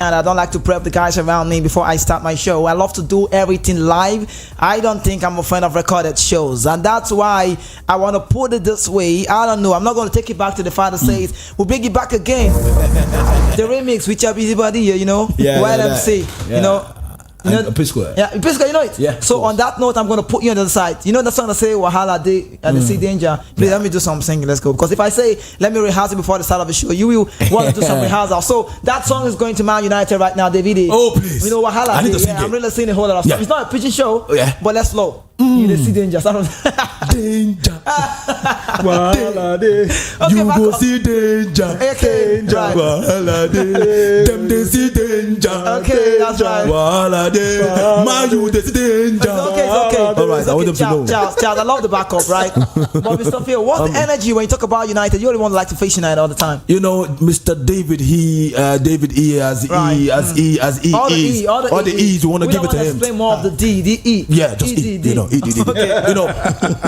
and I don't like to prep the guys around me before I start my show. I love to do everything live. I don't think I'm a fan of recorded shows, and that's why I want to put it this way. I don't know. I'm not going to take it back to the father says. We'll bring it back again. The remix with your busybody here, you know. YMC, you know. P-Square. Yeah, P-Square, you know it? Yeah. So on that note, I'm going to put you on the side. You know the song that say Wahala Day and see danger? Please let me do some singing. Let's go. Because if I say, let me rehearse it before the start of the show, you will want to do some rehearsal. So that song is going to Man United right now, David. Oh, please. You know Wahala I need Day. to sing I'm really singing a whole lot of stuff. It's not a preaching show, but let's slow. You see danger. Danger. Wahala Day. You go see danger. Danger. Wahala Day. Them they see danger. Okay, that's right. Wahala Day. Man, you they see danger. Okay. All right, I want them to know. Charles, I love the backup, right? But Mr. Phil, what's the energy when you talk about United? You're the one that like to face United all the time. You know, Mr. David, David E as E as E as E all E's. All the E's, you want to give it to him. Explain more of the D, the E. Yeah, just E. You know, E. You know,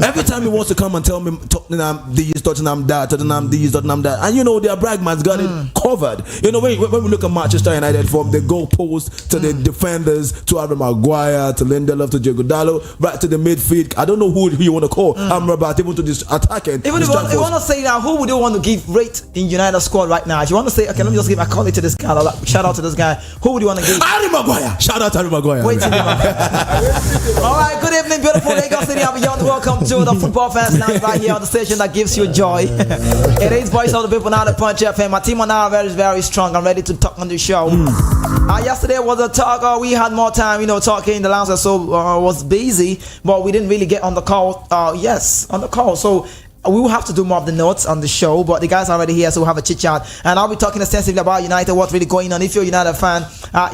every time he wants to come and tell me Tottenham this, Tottenham that, Tottenham this, Tottenham that, and you know their bragman's got it covered. You know, when we look at Manchester United, from the goalpost to the defenders, to Harry Maguire, to Lindelof, to Diego Dallo, right to the midfield. I don't know who you want to call. Amrabat, even to this attacking. Even if you want to say now, who would you want to give rate in United squad right now? If you want to say, okay, let me just give a call to this guy. Shout out to this guy. Who would you want to give? Harry Maguire. Shout out to Harry Maguire. Wait till all right, good evening, beautiful Lagos City and beyond. Welcome to the Football Fans Night right here on the station that gives you joy. It is Voice of the People now, the Punch FM. My team are now very, very strong. I'm ready to talk on the show. Yesterday was a talk. We had more time, you know, talking. The lounge was busy, but we didn't really get on the call. Yes, on the call. So we will have to do more of the notes on the show, but the guys are already here, so we'll have a chit chat, and I'll be talking extensively about United, what's really going on. If you're a United fan,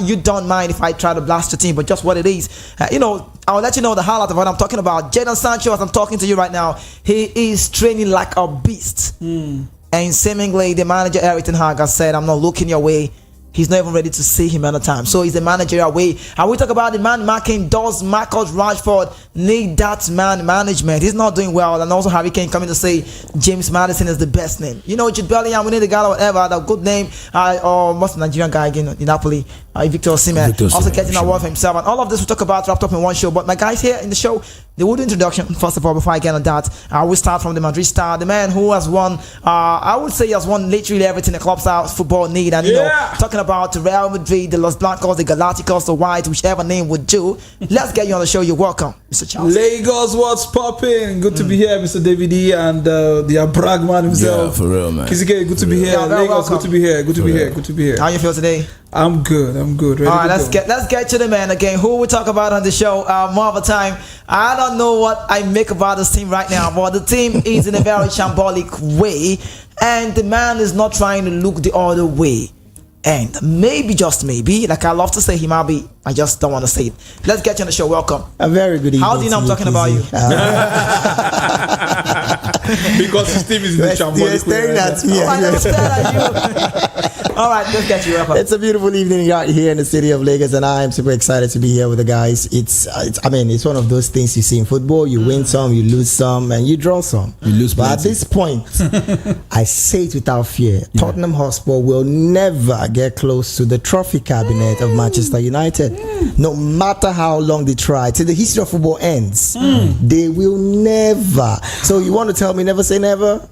you don't mind if I try to blast your team, but just what it is. You know, I'll let you know the highlight of what I'm talking about. Jadon Sancho, as I'm talking to you right now, he is training like a beast, and seemingly the manager Eric Ten Hag has said, I'm not looking your way. He's not even ready to see him at a time. So he's the manager away. And we talk about the man marking. Does Marcus Rashford need that man management? He's not doing well. And also Harry Kane coming to say James Maddison is the best name. You know, Jude Bellingham, we need the guy or whatever, the good name. Or what's the Nigerian guy again in Napoli? Victor Osimhen. Also getting an award for himself. And all of this we'll talk about wrapped up in one show. But my guys here in the show, they will do introduction first of all before I get on that. I will start from the Madrid star, the man who has won, I would say he has won literally everything the club's football need. And you know, talking about the Real Madrid, the Los Blancos, the Galacticos, the Whites, whichever name would do. Let's get you on the show. You're welcome, Mr. Charles. Lagos, what's popping? Good to be here, Mr. David E. and the Bragman himself. Yeah, for real, man. Kizike, good to be here. Lagos, welcome. good to be here. Good to be here. Good to be here. How you feel today? I'm good. Ready all right, let's get to the man again. Who we talk about on the show more of a time. I don't know what I make about this team right now, but the team is in a very shambolic way, and the man is not trying to look the other way. And maybe, just maybe, like I love to say he might be, I just don't want to say it. Let's get you on the show. Welcome. A very good evening. How do you know I'm talking about you? Because his team is in the shambolic way. You're staring at me. All right, let's get you. Welcome. It's a beautiful evening right here in the city of Lagos, and I am super excited to be here with the guys. It's one of those things you see in football. You win some, you lose some, and you draw some. You lose but at this point, I say it without fear. Tottenham Hotspur will never get close to the trophy cabinet of Manchester United. No matter how long they try, till the history of football ends, they will never. So you want to tell me never say never?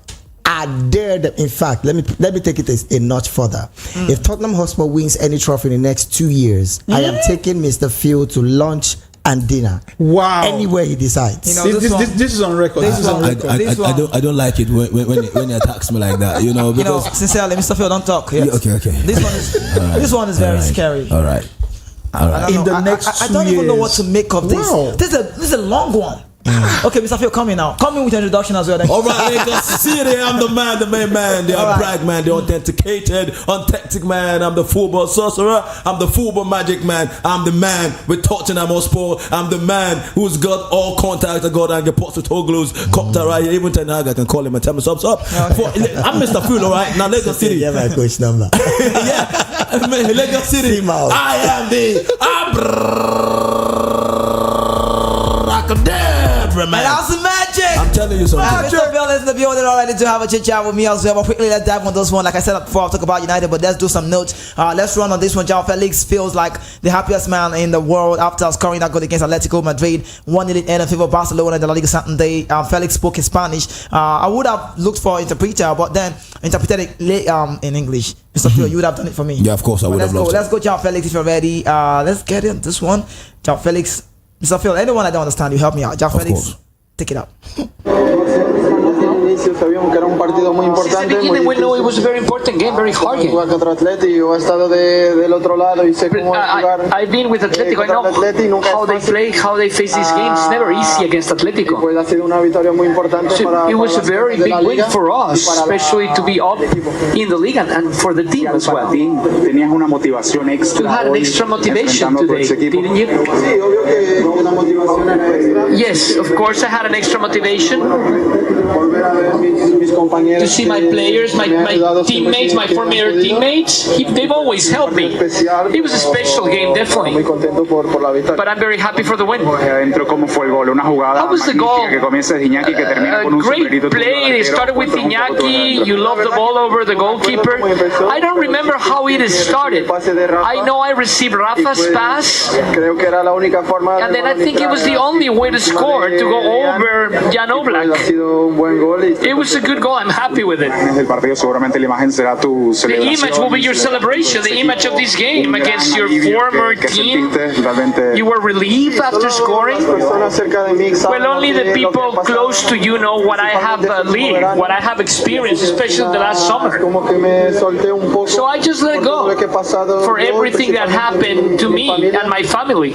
I dare them. In fact, let me take it a notch further. If Tottenham Hotspur wins any trophy in the next 2 years, I am taking Mr. Phil to lunch and dinner. Wow! Anywhere he decides. You know, this is on record. I don't like it when he attacks me like that. You know, because sincerely, Mr. Phil, don't talk. Yes. Yeah, okay. This one is very scary. All right. I don't even know what to make of this. Wow. This is a long one. Okay, Mr. Phil, come in now. Come in with the introduction as well. Then. All right, Lagos City. I'm the man, the main man, the brag man, the authenticated, untactic man. I'm the football sorcerer. I'm the football magic man. I'm the man with Tottenham Hotspur. I'm the man who's got all contacts. I got and get pots with Toglu's copter right here. Even Ten Hag, I can call him and tell me what's up. I'm Mr. Phil, all right. Now Lagos City. Yeah, my coach number. Yeah, Lagos City. I am the Abracadabra. different, man. And that's the magic. I'm telling you something. Mr. Bill is in the building already to have a chit chat with me as well. But quickly, let's dive on this one. Like I said before, I'll talk about United, but let's do some notes. Let's run on this one. João Felix feels like the happiest man in the world after scoring that goal against Atletico Madrid. 1-0 in favor of Barcelona in the La Liga Santander. Felix spoke in Spanish. I would have looked for an interpreter, but then interpreted it in English. Mr. Phil, you would have done it for me. Yeah, of course, I would have loved it. Let's go, João Felix, if you're ready. Let's get in this one. João Felix. Mr. Phil, anyone I don't understand, you help me out. João Felix, take it up. Sabíamos que era un partido muy importante. We know it was a very important game, very hard game. Jugar contra Atleti, yo he estado del otro lado y sé cómo jugar. I've been with Atletico. I know how they play, how they face these games. It's never easy against Atletico. Pues ha sido una victoria muy importante para. It was a very big win for us, especially to be up in the league and for the team as well. Tenías una motivación extra. You had an extra motivation today, didn't you? Sí, obvio que la motivación era extra. Yes, of course I had an extra motivation. Volver a ver mis compañeros. To see my players, my teammates, my former teammates, they've always helped me. It was a special game, definitely. Muy contento por la victoria. But I'm very happy for the win. Adentro, ¿cómo fue el gol? Una jugada How was the goal? que comienza de Iñaki que termina con un Great superito. play. They started with Iñaki. You lobbed the ball over the goalkeeper. I don't remember how it started. I know I received Rafa's pass. Creo que era la única forma. And then I think it was the only way to score, to go over Jan Oblak. Ha sido un buen gol. It was a good goal. I'm happy with it. El partido seguramente la imagen será tu The celebración. image will be your celebration, the image of this game against your former team. You were relieved after scoring. Well, only the people close to you know what I have lived, what I have experienced, especially the last summer. So I just let go for everything that happened to me and my family.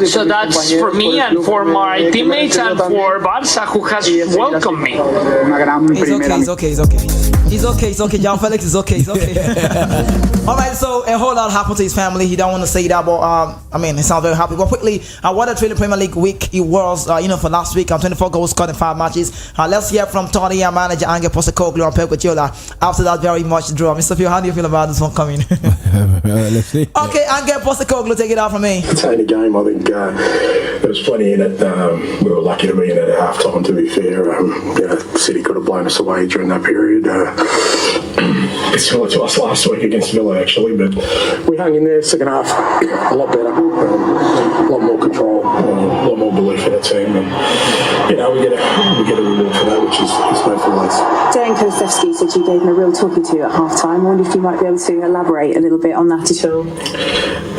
So that's for me and for my teammates and for Barca, who has welcomed me. He's okay. João Felix is okay. All right, so a whole lot happened to his family. He don't want to say that, but I mean, he sounds very happy. But quickly, what a thrilling Premier League week it was. For last week, 24 goals scored in 5 matches. Let's hear from Tottenham manager Ange Postecoglou and Pep Guardiola after that very much draw. Mr. Phil, how do you feel about this one coming? Let's see. Okay, Ange Postecoglou, take it out from me. Tiny game, I think there was plenty in it. We were lucky to be in it at half time, to be fair. City could have blown us away during that period. It's similar to us last week against Villa, actually, but we hung in there. Second half, a lot better, a lot more control, a lot more belief in the team, and we get a reward for that, which is no for less. Darren Kulusevski said you gave him a real talking to at half time. I wonder if you might be able to elaborate a little bit on that at all.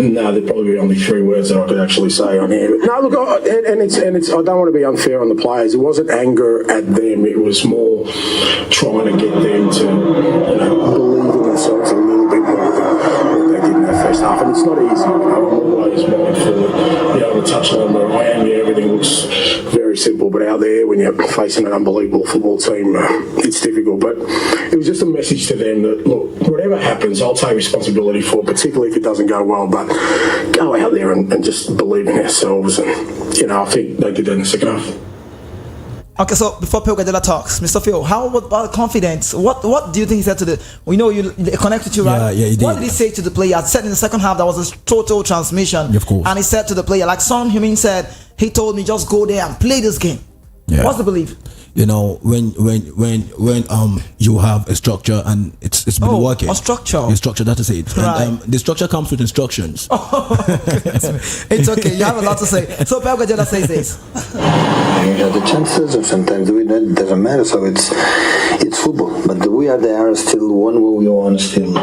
No, there'd probably be only 3 words that I could actually say on here. But no, look, it's. I don't want to be unfair on the players. It wasn't anger at them. It was more trying to get them to, believe in themselves a little bit more than they did in that first half. And it's not easy. I'm always mindful of the touchline where I am. Everything looks very simple, but out there when you're facing an unbelievable football team, it's difficult. But it was just a message to them that, look, whatever happens, I'll take responsibility for it, particularly if it doesn't go well. But go out there and just believe in ourselves. And, I think they did that in the second half. Okay, so before Pep Guardiola talks, Mr. Phil, how about confidence? What do you think he said to the? We know you connect with you, right? Yeah, he did. What did he say to the player? I said in the second half there was a total transmission. Of course. And he said to the player, like Son Heung-min said, he told me just go there and play this game. Yeah. What's the belief? When you have a structure and it's been working. A structure. A structure, that is it. Right. And the structure comes with instructions. It's okay. You have a lot to say. So Pep Guardiola says this. You have the chances, or sometimes we don't. It doesn't matter. So it's football. But we are there still one way we want still.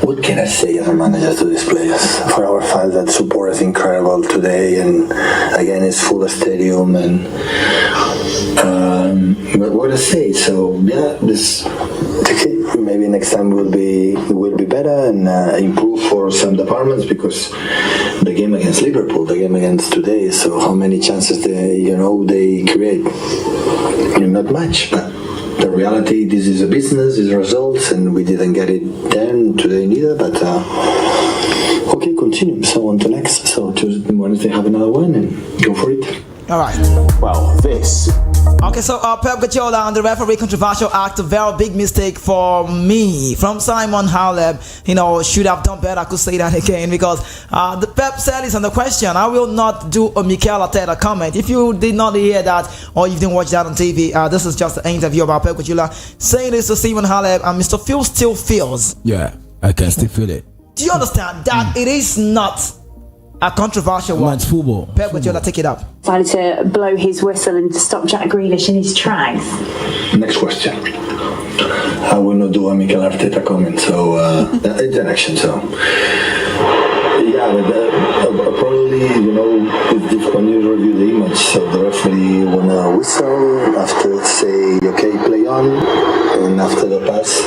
What can I say as a manager to these players? For our fans that support is incredible today, and again it's full of stadium and. But what to say? So maybe next time will be better and improve for some departments, because the game against Liverpool, the game against today. So how many chances they create? Not much, but the reality, this is a business, is results, and we didn't get it then today neither. But okay, continue. So on to next. So Tuesday, Wednesday, have another one and go for it. All right. Well, this. Okay, so Pep Guardiola and the referee controversial act, a very big mistake for me from Simon Halep. Should have done better. I could say that again because the Pep said this on the question. I will not do a Mikel Arteta comment. If you did not hear that or you didn't watch that on TV, this is just an interview about Pep Guardiola saying this to Simon Halep, and Mr. Phil still feels. Yeah, I can still feel it. Do you understand that it is not a controversial one? It's football. Pep Guardiola, take it up. Decided to blow his whistle and to stop Jack Grealish in his tracks. Next question. I will not do a Mikel Arteta comment, so interaction. So yeah, but probably it's different when you review the image. So the referee wanna whistle after say okay, play on, and after the pass,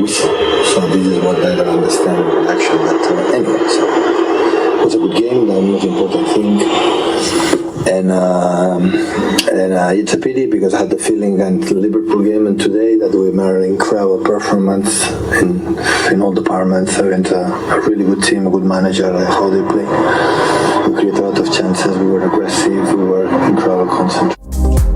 whistle. So this is what I don't understand in action. But anyway, so. It was a good game, the most important thing, and it's a pity because I had the feeling in the Liverpool game and today that we made an incredible performance in all departments against a really good team, a good manager, how they play. We created a lot of chances, we were aggressive, we were incredible concentrated.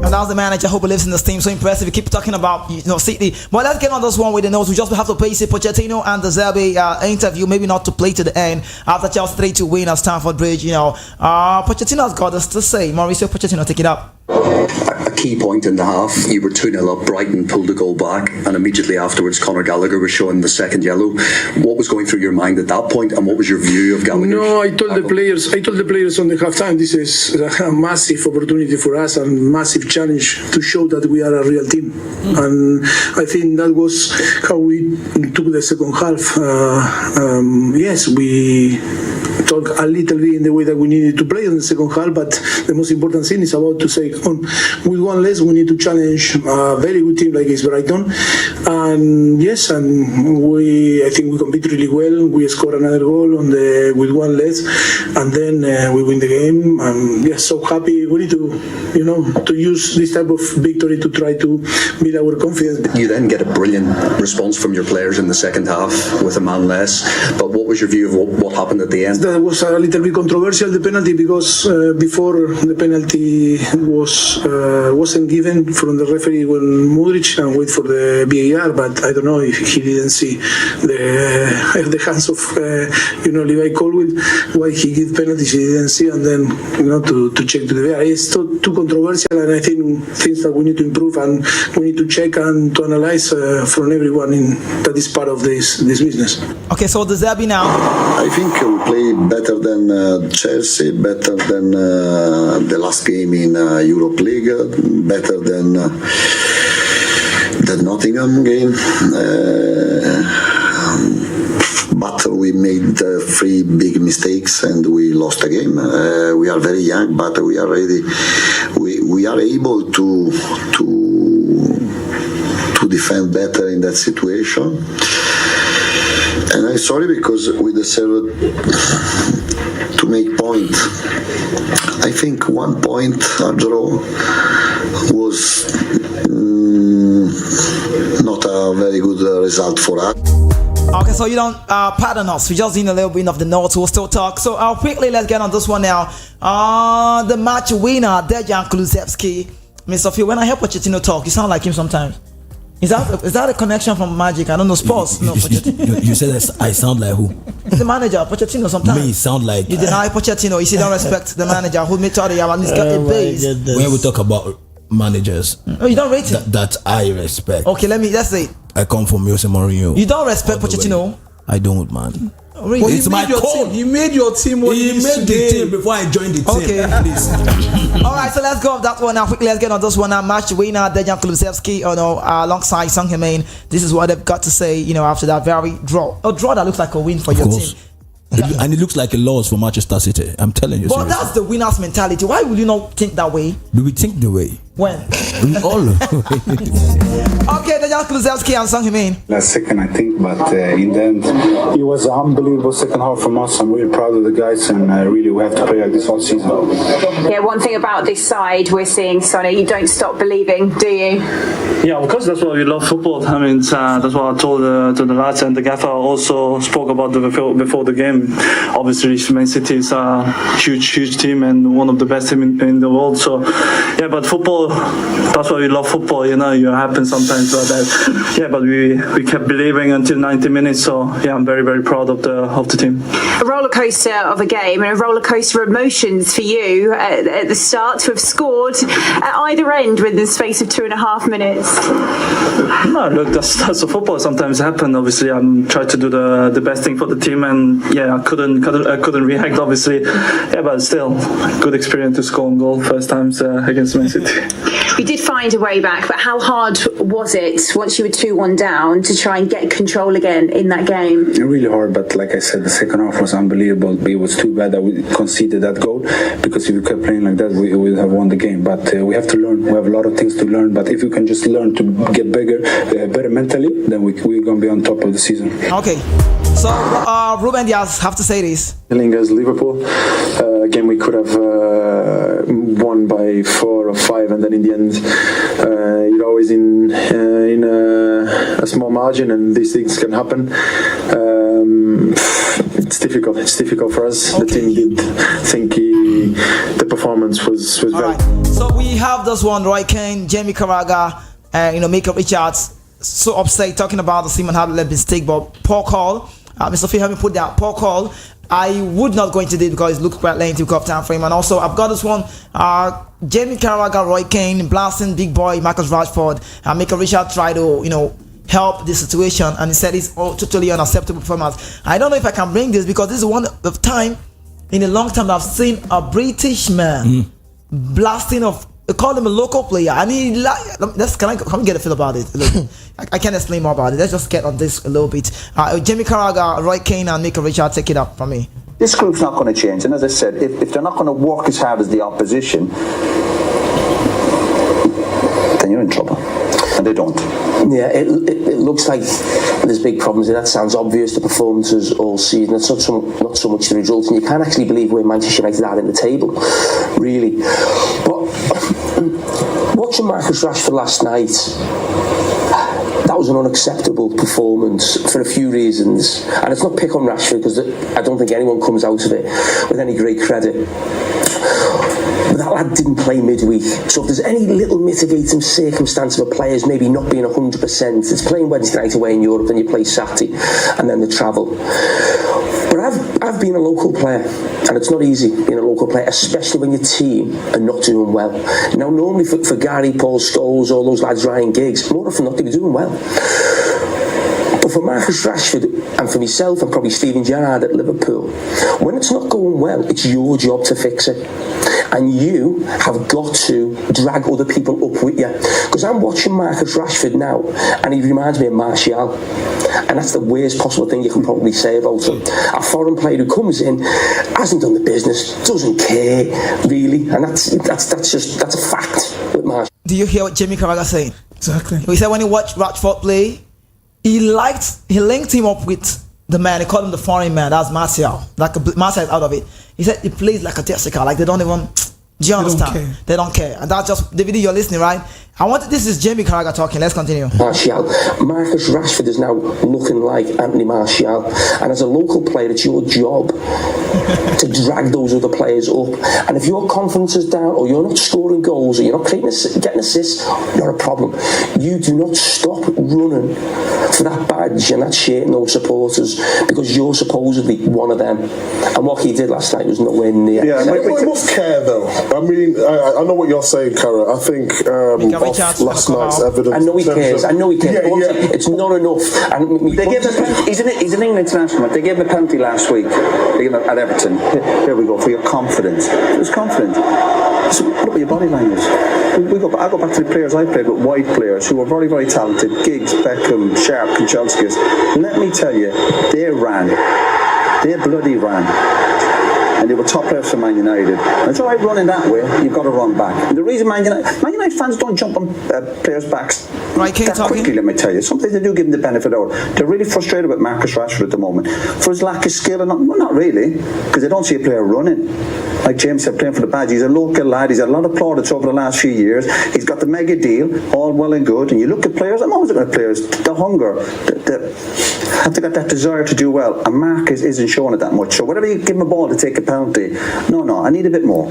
And that's the manager who believes in this team. So impressive. We keep talking about City. But let's get on this one with the notes. We just have to play Pochettino and the Zerbi interview. Maybe not to play to the end after Chelsea 3-2 win at Stamford Bridge. Pochettino has got this to say. Mauricio Pochettino, take it up. A key point in the half, you were 2-0 up, Brighton pulled the goal back, and immediately afterwards Conor Gallagher was showing the second yellow. What was going through your mind at that point, and what was your view of Gallagher? No, I told the players on the halftime, this is a massive opportunity for us and massive challenge to show that we are a real team. And I think that was how we took the second half. Yes, we talk a little bit in the way that we needed to play in the second half, but the most important thing is about to say, with one less, we need to challenge a very good team like is Brighton. And yes, and I think we compete really well. We score another goal with one less, and then we win the game. And yes, so happy. We need to use this type of victory to try to build our confidence. You then get a brilliant response from your players in the second half with a man less. But what was your view of what happened at the end? That was a little bit controversial, the penalty, because before the penalty wasn't given from the referee when Modric and wait for the VAR, but I don't know if he didn't see the hands of Levi Colwill, why he gave penalties he didn't see, and then to check to the VAR. It's too controversial, and I think things that we need to improve and we need to check and to analyze from everyone that is part of this business. Okay, so the Zerbi now. I think we play better than Chelsea, better than the last game in Europe League, better than the Nottingham game. But we made 3 big mistakes and we lost the game. We are very young, but we are ready. We are able to defend better in that situation. And I'm sorry because we deserved to make point. I think 1 point a draw was not a very good result for us. Okay, so you don't pardon us. We just need a little bit of the notes. We'll still talk. So quickly, let's get on this one now. The match winner, Dejan Kulusevski. Mr. Phil, when I hear Pochettino talk, you sound like him sometimes. Is that a connection from Magic? I don't know, sports. No, Pochettino. You said I sound like who? The manager, Pochettino. Sometimes me sound like you deny Pochettino. You see, don't respect the manager who made sure they have at least got a base. When we talk about managers, you don't rate him. That I respect. Okay, let's say I come from Jose Mourinho. You don't respect Pochettino. I don't, man. Really? Well, it's my code. He made your team what he made the team before I joined the team. Okay. All right, so let's go off that one now. Quickly, let's get on this one now. Match winner Dejan Kulusevski, alongside Son Heung-min. This is what they've got to say, after that very draw. A draw that looks like a win for your team. And it looks like a loss for Manchester City. I'm telling you. But that's the winner's mentality. Why would you not think that way? Do we think the way? When? All. Okay, Daniel Kulusevski and Son Heung-min. Last second, I think, but in the end, it was an unbelievable second half from us. I'm really proud of the guys, and really we have to play like this all season. Yeah, one thing about this side we're seeing, Sonny, you don't stop believing, do you? Yeah, of course, that's why we love football. I mean, that's what I told to the lads, and the gaffer also spoke about before the game. Obviously, Man City is a huge team and one of the best team in the world. So, yeah, but football, that's why we love football. You know, it happens sometimes like that. Yeah, but we kept believing until 90 minutes. So, yeah, I'm very proud of the team. A roller coaster of a game and a roller coaster of emotions for you at the start to have scored at either end within the space of 2.5 minutes. No, look, that's a football. Sometimes happen. Obviously, I'm trying to do the best thing for the team, and yeah, I couldn't react. Obviously, yeah, but still, good experience to score a goal first times against Man City. You did find a way back, but how hard was it once you were 2-1 down to try and get control again in that game? Really hard, but like I said, the second half was unbelievable. It was too bad that we conceded that goal, because if we kept playing like that, we would have won the game. But we have to learn. We have a lot of things to learn. But if we can just learn to get better mentally, then we're going to be on top of the season. Okay, so Ruben Diaz have to say this. Feeling as Liverpool, again we could have won by 4 or 5, and then in the end, you're always in a small margin, and these things can happen. It's difficult. It's difficult for us. Okay. The team did think the performance was very. Right. So we have this one: Roy Keane, Jamie Carragher, Micah Richards. So upset talking about the Simon had a mistake, but poor call. Mr. Phil, help me put that poor call. I would not go into this because it looked quite lengthy because of time frame. And also, I've got this one: Jamie Carragher, Roy Keane, blasting big boy Marcus Rashford, and Micah Richards try to help the situation, and he said it's totally unacceptable performance. I don't know if I can bring this because this is one of time in a long time that I've seen a British man blasting of. They call him a local player. I mean, can I get a feel about it? Look, I can't explain more about it. Let's just get on this a little bit. Jamie Carragher, Roy Keane, and Micah Richards, take it up from me. This group's not going to change, and as I said, if they're not going to work as hard as the opposition, then you're in trouble, and they don't. Yeah, it looks like there's big problems, and that sounds obvious. The performances all season, it's not so much the results, and you can't actually believe where Manchester United are in the table, really. But watching Marcus Rashford last night, that was an unacceptable performance for a few reasons, and it's not pick on Rashford because I don't think anyone comes out of it with any great credit. But that lad didn't play midweek, so if there's any little mitigating circumstance of a player's maybe not being 100%, it's playing Wednesday night away in Europe, then you play Saturday, and then the travel. But I've been a local player, and it's not easy being a local player, especially when your team are not doing well. Now, normally for Gary, Paul Scholes, all those lads, Ryan Giggs, more often not, they be doing well. But for Marcus Rashford, and for myself, and probably Steven Gerrard at Liverpool, when it's not going well, it's your job to fix it. And you have got to drag other people up with you. Because I'm watching Marcus Rashford now, and he reminds me of Martial. And that's the worst possible thing you can probably say about him. A foreign player who comes in, hasn't done the business, doesn't care, really. And that's a fact with Martial. Do you hear what Jamie Carragher saying? Exactly. He said when he watched Rashford play, he linked him up with the man. He called him the foreign man. That's Martial. Martial is out of it. He said he plays like a Jessica. Like they don't even. Do you understand? They don't care. And that's just the video you're listening, right? This is Jamie Carragher talking. Let's continue. Martial. Marcus Rashford is now looking like Anthony Martial. And as a local player, it's your job to drag those other players up. And if your confidence is down, or you're not scoring goals, or you're not getting assists, not a problem. You do not stop running for that badge and that shirt and those supporters, because you're supposedly one of them. And what he did last night was nowhere near. Yeah, we must care though. I mean, I know what you're saying, Cara. I think last night's evidence. I know he cares. Yeah. It's not enough. And they gave he's an England international. They gave him a penalty last week at Everton. Here we go for your confidence. It was confident. So look at your body language. I go back to the players I played with, white players who were very, very talented. Giggs, Beckham, Sharp, Kanchelskis. Let me tell you, they bloody ran. and they were top players for Man United. And it's all right running that way, you've got to run back. And the reason Man United fans don't jump on players' backs that quickly, let me tell you. Sometimes they do give them the benefit out. They're really frustrated with Marcus Rashford at the moment for his lack of skill. And not really, because they don't see a player running. Like James said, playing for the Badge, he's a local lad. He's had a lot of plaudits over the last few years. He's got the mega deal, all well and good. And you look at players, I'm always looking at players, the hunger, have to get that desire to do well. And Marcus isn't showing it that much. So whatever you give him a ball to take a penalty, no, I need a bit more.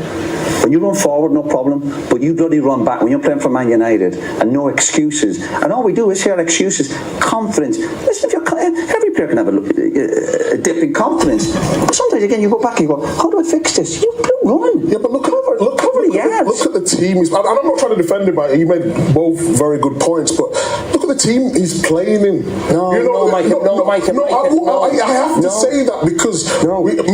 When you run forward, no problem, but you bloody run back when you're playing for Man United, and no excuses. And all we do is hear excuses. Confidence. Listen, every player can have a dip in confidence. But sometimes again, you go back and you go, how do I fix this? You run. Yeah, but look at the team. And I'm not trying to defend him, but you made both very good points. But look at the team he's playing in. I have to say that because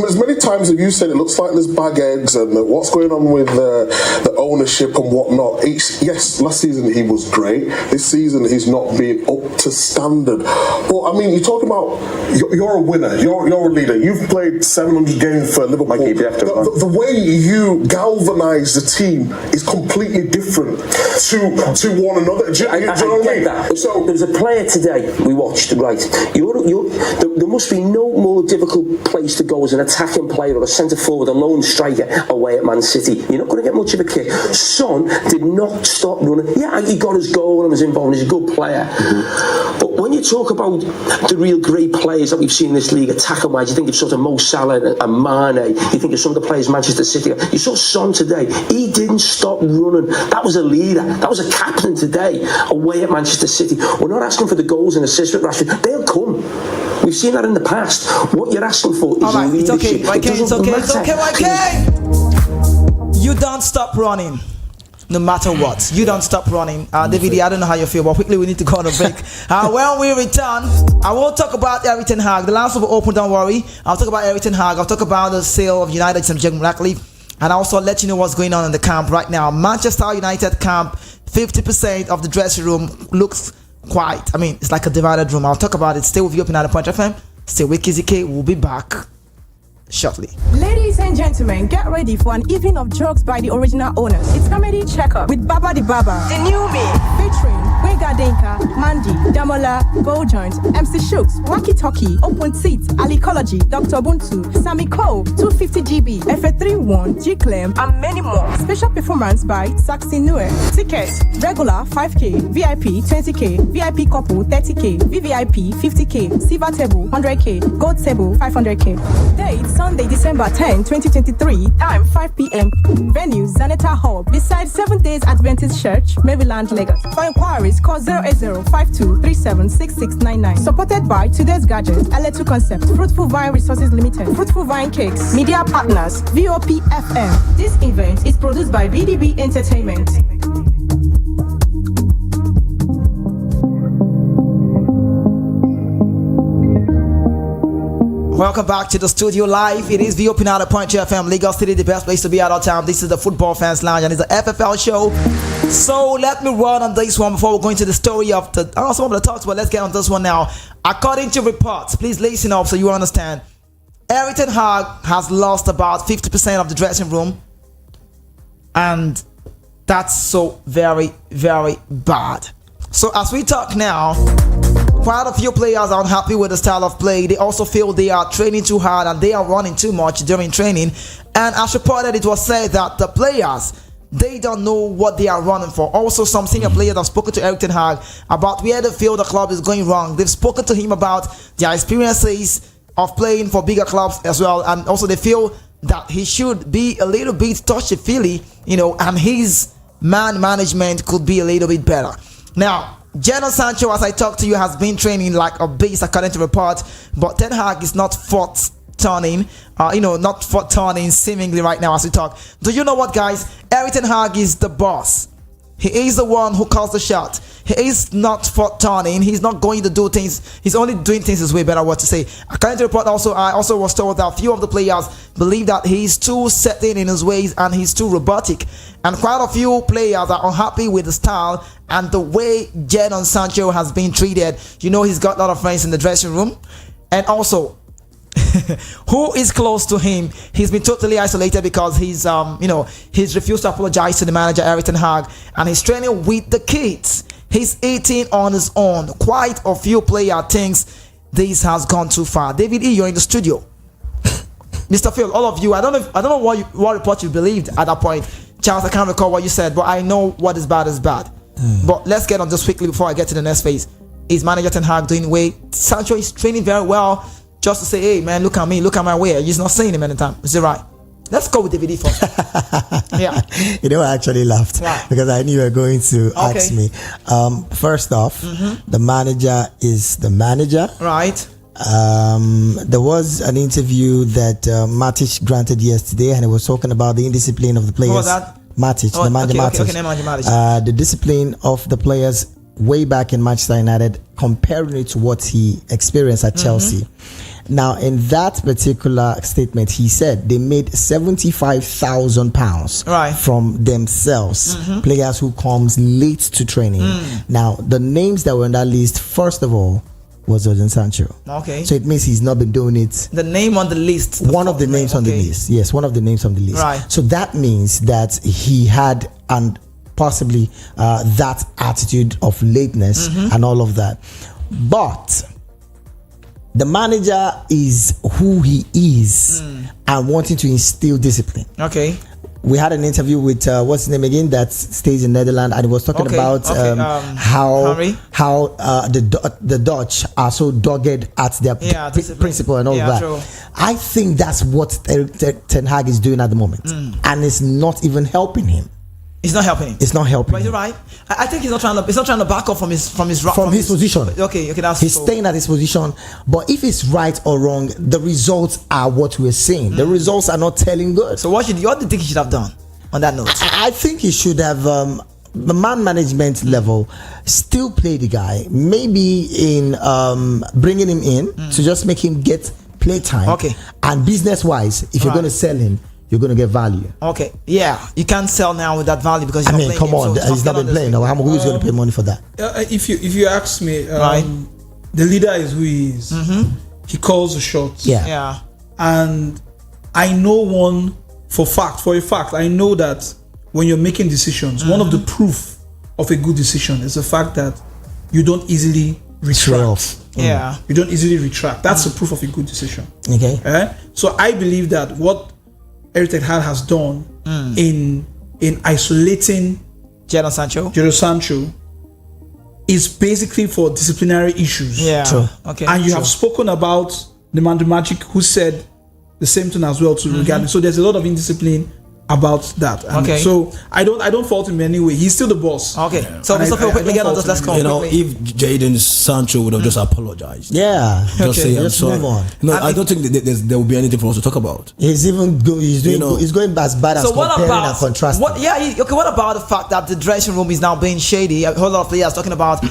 as many times as you said, it looks like there's bag eggs and what's going on with the ownership and whatnot. Yes, last season he was great. This season he's not being up to standard. But I mean, you're talking about you're a winner. You're a leader. You've played 700 games for Liverpool. The way you galvanise the team is completely different to one another. Do you know what I mean? That. So there's a player today we watched. Right, there must be no more difficult place to go as an attacking player or a centre forward, a lone striker away at Man City. You're not going to get much of a kick. Son did not stop running. Yeah, he got his goal and was involved. He's a good player. Mm-hmm. But when you talk about the real great players that we've seen in this league, attacking wise, you think of sort of Mo Salah and Mane. You think of some of the players Manchester City. You saw Son today. He didn't stop running. That was a leader. That was a captain today away at Manchester City. We're not asking for the goals and assists with Rashford. They'll come. We've seen that in the past. What you're asking for is leadership. It's okay. You don't stop running. No matter what, you don't stop running. David, I don't know how you feel, but quickly we need to go on a break. When we return, I will talk about Erik ten Hag. The last will open, don't worry. I'll talk about Erik ten Hag. I'll talk about the sale of United to Jim Ratcliffe, and I'll also let you know what's going on in the camp right now. Manchester United camp, 50% of the dressing room looks quiet. I mean, it's like a divided room. I'll talk about it. Stay with you up in Punch FM. Stay with Kizzy K. We'll be back shortly. Ladies and gentlemen, get ready for an evening of jokes by the original owners. It's Comedy Checkup with Baba the Baba, the new me, featuring Wega Denka, Mandy, Damola, Gold Joint, MC Shooks, Wacky Talkie, Open Seat, Alicology, Dr. Buntu, Sammy Cole, 250GB, FA31, G-Clem, and many more. Special performance by Saxy Nue. Tickets, regular 5K, VIP 20K, VIP couple 30K, VVIP 50K, silver table 100K, gold table 500K. Date Sunday, December 10, 2023. Time 5 p.m. Venue Zaneta Hall, beside 7 Days Adventist Church, Maryland, Lagos. For inquiries, call 080-5237-6699. Supported by Today's Gadget, L2 Concept, Fruitful Vine Resources Limited, Fruitful Vine Cakes, Media Partners, VOP FM. This event is produced by BDB Entertainment. Welcome back to the studio live. It is VOP now at Punch FM, Lagos City, the best place to be at all time. This is the Football Fans Lounge and it's the FFL show. So let me run on this one before we go into the story of some of the talks, but let's get on this one now. According to reports, please listen up so you understand. Erik ten Hag has lost about 50% of the dressing room, and that's so very, very bad. So as we talk now, quite a few players are unhappy with the style of play. They also feel they are training too hard and they are running too much during training. And as reported, it was said that the players, they don't know what they are running for. Also, some senior players have spoken to Erik ten Hag about where they feel the club is going wrong. They've spoken to him about their experiences of playing for bigger clubs as well. And also they feel that he should be a little bit touchy-feely, and his management could be a little bit better. Now, Jadon Sancho, as I talk to you, has been training like a beast according to report, but Ten Hag is not turning seemingly right now as we talk. Do you know what, guys? Erik ten Hag is the boss. He is the one who calls the shot. He is not turning. He's not going to do things. He's only doing things his way, better what to say. According to the report, I also was told that a few of the players believe that he's too set in his ways and he's too robotic. And quite a few players are unhappy with the style and the way Jadon Sancho has been treated. He's got a lot of friends in the dressing room. And also, who is close to him. He's been totally isolated because he's refused to apologize to the manager Erik ten Hag, and he's training with the kids. He's eating on his own. Quite a few player thinks this has gone too far. David E, you're in the studio. Mr. Phil, all of you, I don't know what report you believed at that point. Charles, I can't recall what you said, but I know what is bad is bad. But let's get on this quickly before I get to the next phase. Is manager Ten Hag doing way? Sancho is training very well. Just to say, hey man, look at me, look at my way. He's not saying him anytime. Is it right? Let's go with DVD first. Yeah. You know, I actually laughed because I knew you were going to ask me. First off, the manager is the manager. Right. There was an interview that Matic granted yesterday, and it was talking about the indiscipline of the players. Who was that? Matic, the manager Matic. The discipline of the players way back in Manchester United, comparing it to what he experienced at Chelsea. Now, in that particular statement, he said they made £75,000 from themselves, players who comes late to training. Now, the names that were on that list, first of all, was Jadon Sancho. Okay. So it means he's not been doing it. The name on the list. One of the names on the list. Yes, one of the names on the list. Right. So that means that he had and possibly that attitude of lateness and all of that. But the manager is who he is and wanting to instill discipline. Okay. We had an interview with what's his name again that stays in Netherlands, and he was talking about how the Dutch are so dogged at their principle and all that. True. I think that's what Ten Hag is doing at the moment, and it's not even helping him. It's not helping him. It's not helping. But you're right. I think he's not trying to back up from his position. Okay, that's he's staying at his position. But if it's right or wrong, the results are what we're seeing. The results are not telling good. So what do you think he should have done on that note? I think he should have the man management level still play the guy. Maybe in bringing him in to just make him get play time. Okay. And business wise, if you're going to sell him, you're going to get value. Okay, yeah, you can't sell now with that value because come on, he's not been playing. Who's going to pay money for that? If you ask me, the leader is who he is. He calls the shots. Yeah. And I know for a fact, I know that when you're making decisions, one of the proof of a good decision is the fact that you don't easily retract. Yeah. You don't easily retract. That's the proof of a good decision. Okay. So I believe that what Erik ten Hag has done in isolating Jadon Sancho is basically for disciplinary issues. Yeah. True. Okay. And you have spoken about the man the Magic who said the same thing as well regarding. So there's a lot of indiscipline about that. And so I don't fault him anyway. He's still the boss. Okay. So Mr. Phil, quickly get on this. Let's go. You know, if Jadon Sancho would have just apologized. Yeah. Just say I'm just sorry. move on. No, I don't think there will be anything for us to talk about. He's even good. He's going as bad as comparing and contrasting. What about the fact that the dressing room is now being shady? A whole lot of players talking about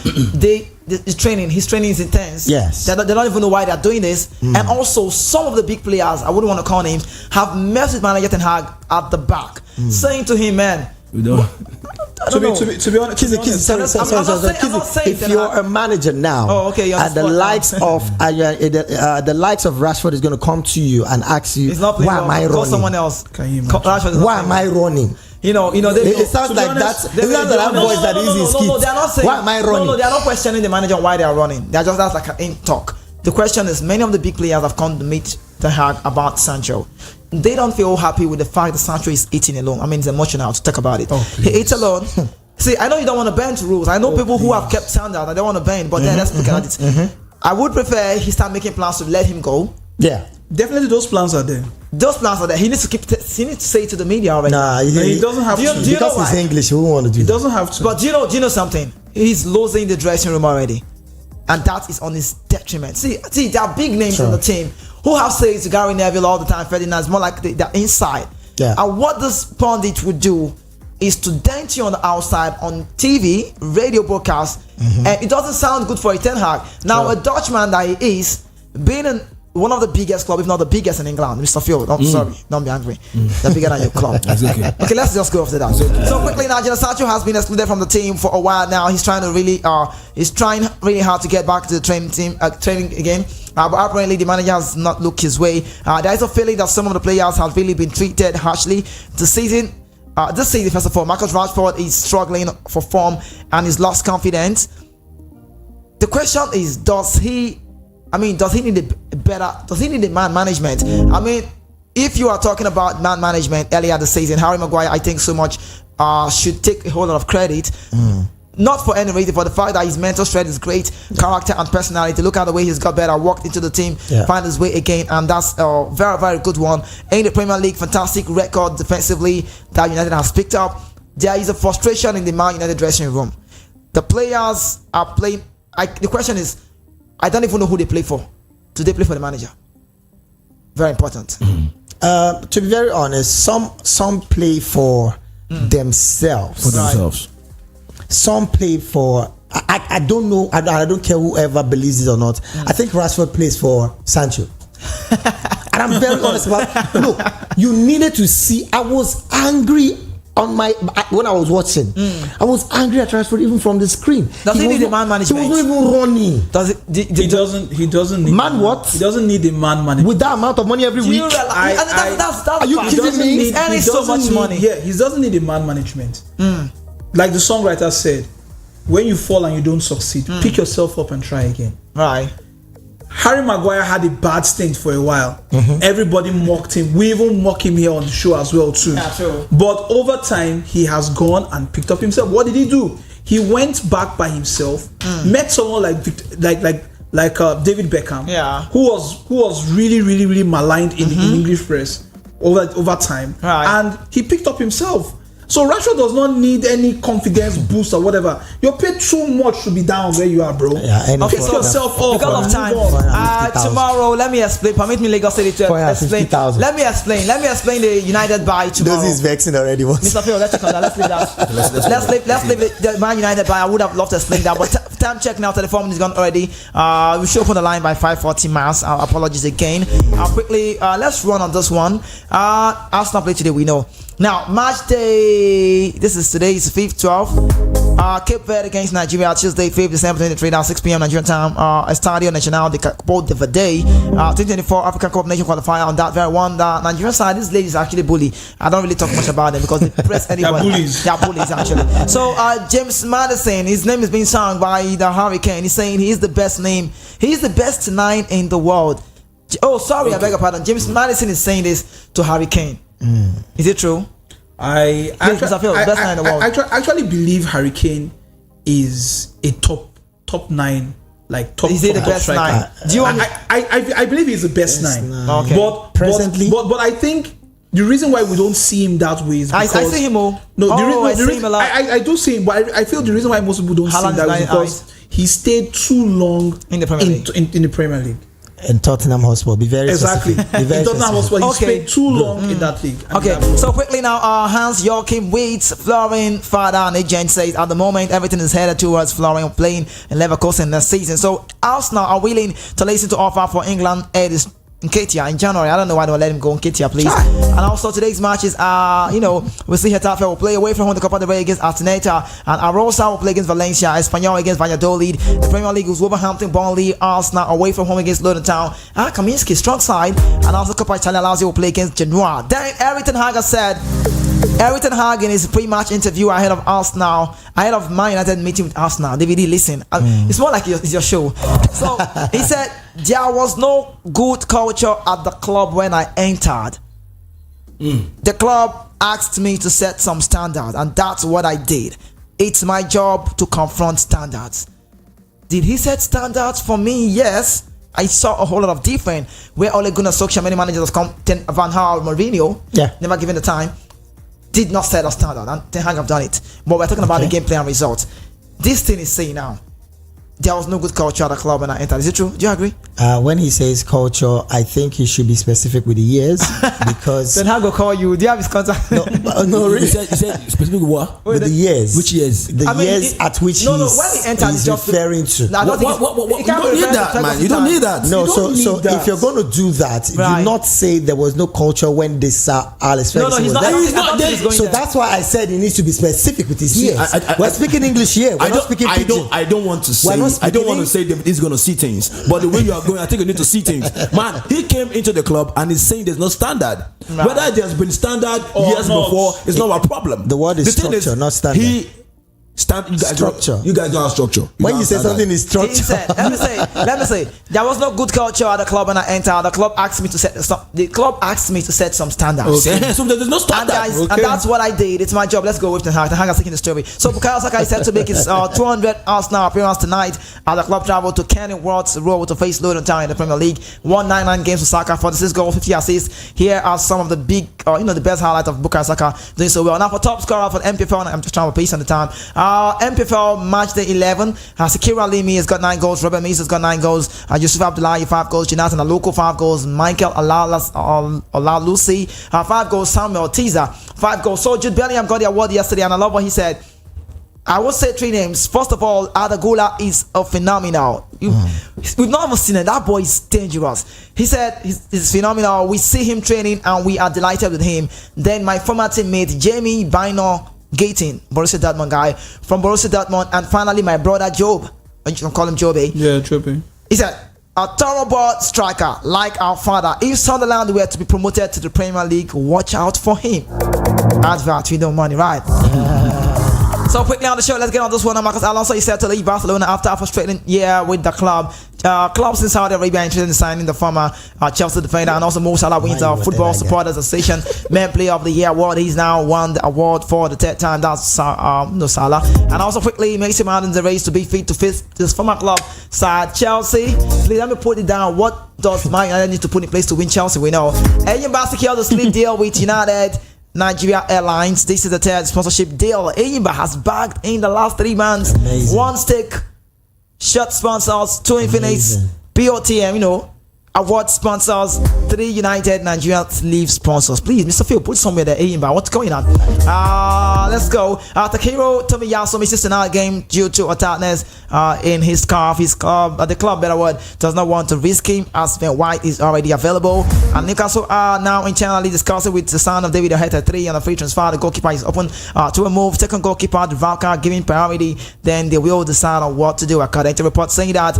his training is intense. Yes. They don't even know why they're doing this. And also some of the big players, I wouldn't want to call names, have messaged manager Ten Hag at the back, saying to him, man, to be honest, if you're a manager now, and the likes of Rashford is going to come to you and ask you, why am I running? Someone else. Why am I running? It sounds like that. That voice that is his kid. They're not saying, why am I running? No, they're not questioning the manager why they are running. That's like an in talk. The question is, many of the big players have come to meet Ten Hag about Sancho. They don't feel happy with the fact that Sancho is eating alone. I mean, it's emotional to talk about it. He eats alone. See, I know you don't want to bend rules. I know people who have kept standard and they want to bend, but then let's look at it. I would prefer he start making plans to let him go. Yeah. Definitely those plans are there. He needs to say it to the media already. Nah, he doesn't have to. Because he's English, he won't want to do He doesn't have to. But do you know something? He's losing the dressing room already. And that is on his detriment. See, there are big names on the team who have said to Gary Neville all the time, Ferdinand, it's more like they're inside. Yeah. And what this pundit would do is to dent you on the outside on TV, radio broadcast, and it doesn't sound good for a Ten Hag. Now, a Dutchman that he is, being one of the biggest club, if not the biggest in England, Mr. Phil. Sorry, don't be angry. They're bigger than your club. Okay, let's just go after that. So quickly now, Jadon Sancho has been excluded from the team for a while now. He's trying really hard to get back to the training again. But apparently the manager has not looked his way. There is a feeling that some of the players have really been treated harshly this season. First of all, Marcus Rashford is struggling for form and he's lost confidence. The question is, does he need a man management? I mean, if you are talking about man management earlier this season, Harry Maguire, I think so much should take a whole lot of credit. Not for any reason, for the fact that his mental strength is great, character and personality. Look at the way he's got better, walked into the team, find his way again, and that's a very, very good one. In the Premier League, fantastic record defensively that United has picked up. There is a frustration in the Man United dressing room. The players are playing. The question is, I don't even know who they play for. Do they play for the manager? Very important. To be very honest, some play for themselves. Some play for. I don't know. I don't care whoever believes it or not. I think Rashford plays for Sancho. And I'm very honest about it. Look, you needed to see. I was angry when I was watching. I was angry at Rashford even from the screen. Does he need a man management? He wasn't even running. He doesn't need man what? He doesn't need a man management. With that amount of money every week. Are you kidding me? He's earning so much money. Yeah, he doesn't need a man management. Like the songwriter said, when you fall and you don't succeed, pick yourself up and try again. Right. Harry Maguire had a bad stint for a while. Everybody mocked him. We even mock him here on the show as well too. Yeah, true. But over time, he has gone and picked up himself. What did he do? He went back by himself, met someone like David Beckham, who was really maligned in the English press over time, and he picked up himself. So Rashford does not need any confidence boost or whatever. You're paid too much to be down where you are, bro. Pick yourself up. Because of time. Tomorrow, let me explain. Permit me, Lagos City, to explain. Let me explain the United buy tomorrow. Those is vexing already. Mr. Phil, let's check on that. Let's leave that. Let's leave the Man United buy. I would have loved to explain that, but time check now. Telephone is gone already. We should open the line by 5:40 miles. Apologies again. Quickly, let's run on this one. Arsenal play today. We know. Now, match day, this is today, it's 5th, 12th. Cape Verde against Nigeria, Tuesday, 5th December 2023, now 6 p.m. Nigerian time. Estadio Nacional de Capo de Verde, 2024 African Cup Nation qualifier on that very one. The Nigerian side, this lady is actually bully. I don't really talk much about them because they press anybody. They're bullies, actually. So, James Maddison, his name is being sung by the Hurricane. He's saying he is the best name. He is the best 9 in the world. Oh, sorry, I beg your pardon. James Maddison is saying this to Hurricane. Is it true? I actually believe Harry Kane is a top 9, like top. Is he the best striker. 9? Do you I believe he's the best 9. Okay. But presently, but I think the reason why we don't see him that way is because I see him all. No, I see him a lot. I do see him, but I feel the reason why most people don't see him that way is because he stayed too long in the Premier League. In the Premier League. And Tottenham Hotspur, be very exactly. Be very Tottenham Hotspur, he spent too long in that league. Okay, so quickly now, Hans Joachim Waits, Florian father and agent says at the moment everything is headed towards Florian playing in Leverkusen next season. So Arsenal are willing to listen to offer for England Edis Nketiah in January. I don't know why they don't let him go. Nketiah, please. And also today's matches are, we'll see Getafe will play away from home the Copa del Rey against Atlanta, and Arosa will play against Valencia, Espanyol against Valladolid. The Premier League is Wolverhampton, Burnley, Arsenal away from home against Luton Town. Kaminski, strong side, and also Copa Italia Lazio will play against Genoa. Then Eric Ten Hag said. Eric Ten Hag in his pre-match interview ahead of Arsenal, ahead of Man United meeting with Arsenal. DVD, listen. It's more like it's your show. So he said there was no good culture at the club when I entered. The club asked me to set some standards, and that's what I did. It's my job to confront standards. Did he set standards for me? Yes. I saw a whole lot of different where Ole Gunnar Solskjaer, many managers come, Van Gaal, Mourinho, never given the time, did not set a standard, and Ten Hag have done it. But we're talking about the gameplay and results. This thing is saying now, there was no good culture at the club when I entered. Is it true? Do you agree? When he says culture, I think he should be specific with the years because. Then how go call you? Do you have his contact? No, really. You said specific what? With the years. Which years? The years at which when he entered, he's referring to. You don't need that, man. You don't need that. No, so if you're going to do that, do not say there was no culture when this Alex Ferguson was there. He's not there. So that's why I said he needs to be specific with his years. We're speaking English here. We're not speaking pidgin. I don't want to say. I don't want to say that he's going to see things. But the way you are going, I think you need to see things. Man, he came into the club and he's saying there's no standard. Right. Whether there's been standard years before, it's not a problem. The word is structure, not standard. Structure. You guys don't have structure. When you say something is structure, he said, let me say, there was no good culture at the club when I entered. The club asked me to set some standards. Okay. So there's no standard. And that's what I did. It's my job. Let's go with the Ten Hag is taking the story. So Bukayo Saka is set to make his 200 Arsenal appearance tonight as the club travel to Kenilworth Road to face Luton Town in the Premier League. 199 games for Saka, 46 goals, 50 assists. Here are some of the big, the best highlights of Bukayo Saka doing so well. Now for top scorer for MPFL, I'm just trying to pace on the time. MPFL match day 11. Sakira Limi has got 9 goals. Robert Mees has got 9 goals. Yusuf Abdullahi 5 goals. Jonathan Aloko 5 goals. Michael Olalusi 5 goals. Samuel Tiza 5 goals. So Jude Bellingham got the award yesterday, and I love what he said. I will say 3 names. First of all, Adagula is a phenomenal. We've not even seen it. That boy is dangerous. He said he's phenomenal. We see him training and we are delighted with him. Then my former teammate Jamie Bino Gating, Borussia Dortmund guy from Borussia Dortmund, and finally my brother Job. You can call him Joby. Yeah, Joby. He said, a thoroughbred striker like our father. If Sunderland were to be promoted to the Premier League, watch out for him. Advert, we don't money, right? So quickly on the show, let's get on this one. Marcus Alonso is set to leave Barcelona after a frustrating year with the club. Clubs in Saudi Arabia are interested in signing the former Chelsea defender, and also Mo Salah wins our Football Supporters Association Man Player of the Year award. He's now won the award for the 3rd time. That's Salah. And also quickly, Mason Mount in the race to be fit to face this former club side Chelsea. Please let me put it down. What does Man United need to put in place to win Chelsea? We know Enyimba secured the sleep deal with United Nigeria Airlines. This is the 3rd sponsorship deal Enyimba has bagged in the last 3 months. Amazing. 1 stick, shirt sponsors, 2 Infinix, POTM, award sponsors, 3 United Nigeria sleeve sponsors. Please, Mr. Phil, put somewhere there, Enyimba. What's going on? Let's go. Takehiro Tomiyasu misses another game due to a tightness in his calf. His club, the club, better word, does not want to risk him as Ben White is already available. And Newcastle are now internally discussing with the son of David Oheta 3 on a free transfer. The goalkeeper is open to a move. Second goalkeeper, Valka, giving priority. Then they will decide on what to do. According to reports saying that.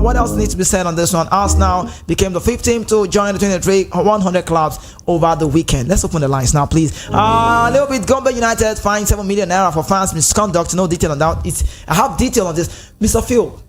What else needs to be said on this one? Arsenal became the 5th team to join the 23 100 clubs over the weekend. Let's open the lines now, please. A little bit. Gombe United fined 7 million naira for fans misconduct. No detail on that. I have detail on this. Mr. Phil,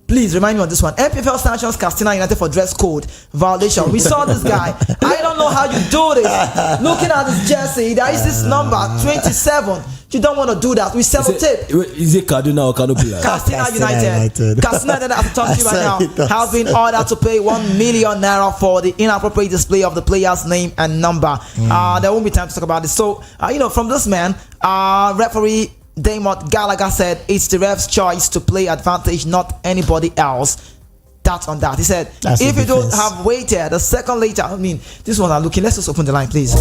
please remind me on this one. MPFL sanctions Castina United for dress code violation. We saw this guy. I don't know how you do this. Looking at this jersey, there is this number 27. You don't want to do that. We sell tape. Is it Kaduna or Canopy? Castina United. Castina United, as I talk to you right now, have been ordered to pay 1 million naira for the inappropriate display of the player's name and number. There won't be time to talk about this. So, from this man, referee Dermot Gallagher said it's the ref's choice to play advantage, not anybody else. That's on that. He said, if you don't have waited the second later, this one I'm looking. Let's just open the line, please.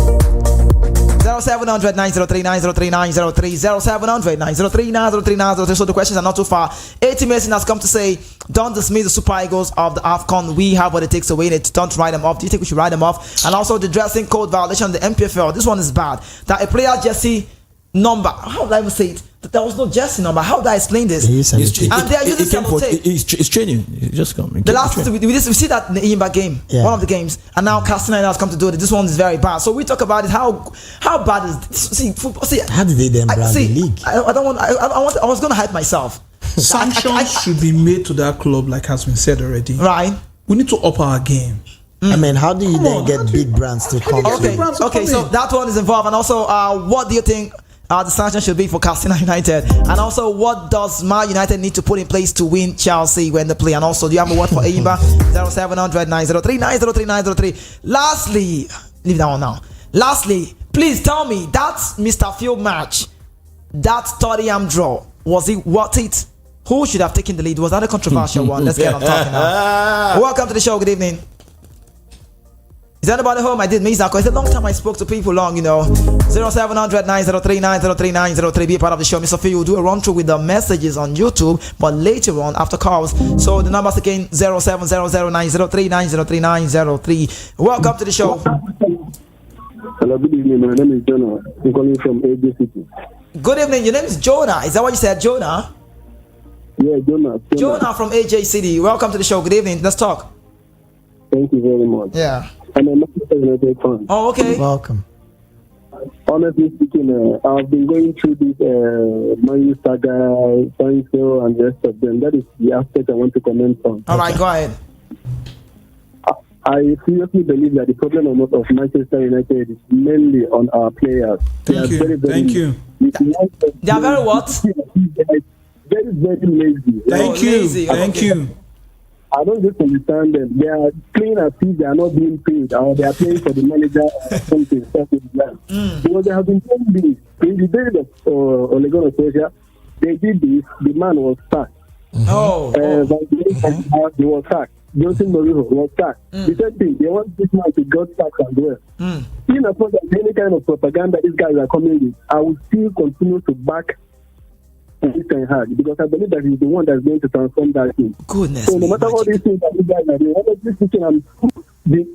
0700 903 903 903 0700 903 903 903. So the questions are not too far. 80 Mason has come to say, don't dismiss the Super Eagles of the AFCON. We have what it takes to win it. Don't write them off. Do you think we should write them off? And also the dressing code violation of the MPFL. This one is bad. That a player jersey number, how would I even say it? There was no jersey number. How do I explain this? And they are using sabotage. It's training. It just come. The last we see that in the Ijeoma game, one of the games, and now Castina has come to do it. This one is very bad. So we talk about it. How bad is this? See, football, how did they then brand the league? I was going to hype myself. Sanctions should be made to that club, like has been said already. Right. We need to up our game. I mean, how do you then get big brands to come? Okay, so that one is involved, and also, what do you think? The sanction should be for Castina United, and also what does Man United need to put in place to win Chelsea when they play? And also, do you have a word for Enyimba? 0700 903 903 903. Lastly, leave that one now. Lastly, please tell me that Mr. Field match, that Tottenham draw, was it worth it? Who should have taken the lead? Was that a controversial one? Let's get on talking now. Welcome to the show. Good evening. Is anybody home? I did miss that because it's a long time I spoke to people 0700 903 903 903. Be a part of the show. Mr. Phil will do a run through with the messages on YouTube, but later on after calls. So the numbers again 0700 903 903 903. Welcome to the show. Hello, good evening. My name is Jonah. I'm calling from AJ City. Good evening. Your name is Jonah. Is that what you said, Jonah? Yeah, Jonah. Jonah from AJ City. Welcome to the show. Good evening. Let's talk. Thank you very much. Yeah. I'm a Manchester United fan. Oh, okay. Welcome. Honestly speaking, I've been going through this Man U saga, Sancho, and the rest of them. That is the aspect I want to comment on. All right, go ahead. I seriously believe that the problem of Manchester United is mainly on our players. Thank you. Thank you. They are very what? Very, very lazy. Thank you. Lazy. Thank Okay. you. I don't just understand them. They are playing as if they are not being paid, or they are playing for the manager or something. Because they have been playing this. In the days of Ole Gunnar Solskjaer, they did this. The man was sacked. He was sacked. Jose Mourinho was sacked. The same thing. They want this man to get sacked as well. In a point of any kind of propaganda these guys are coming with, I will still continue to back Ten Hag, because I believe that he's the one that's going to transform that team. Goodness. So no matter all these things that you guys are doing, honestly speaking, the